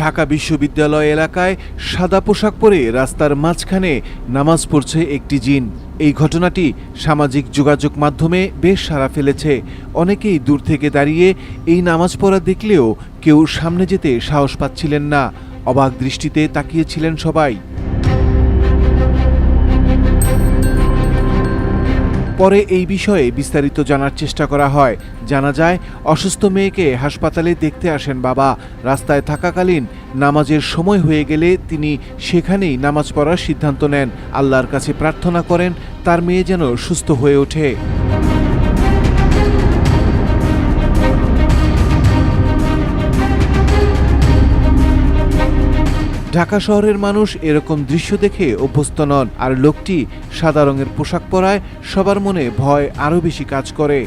ঢাকা বিশ্ববিদ্যালয় এলাকায় সাদা পোশাক পরে রাস্তার মাঝখানে নামাজ পড়ছে একটি জিন। এই ঘটনাটি সামাজিক যোগাযোগ মাধ্যমে বেশ সাড়া ফেলেছে। অনেকেই দূর থেকে দাঁড়িয়ে এই নামাজ পড়া দেখলেও কেউ সামনে যেতে সাহস পাচ্ছিলেন না। অবাক দৃষ্টিতে তাকিয়েছিলেন সবাই। পরে এই বিষয়ে বিস্তারিত জানার চেষ্টা করা হয়। জানা যায়, অসুস্থ মেয়েকে হাসপাতালে দেখতে আসেন বাবা। রাস্তায় থাকাকালীন নামাজের সময় হয়ে গেলে তিনি সেখানেই নামাজ পড়ার সিদ্ধান্ত নেন। আল্লাহর কাছে প্রার্থনা করেন তার মেয়ে যেন সুস্থ হয়ে ওঠে। ঢাকা শহরের মানুষ এরকম দৃশ্য দেখে অভ্যস্ত নন, আর লোকটি সাদা রঙের পোশাক পরায় সবার মনে ভয় আরও বেশি কাজ করে।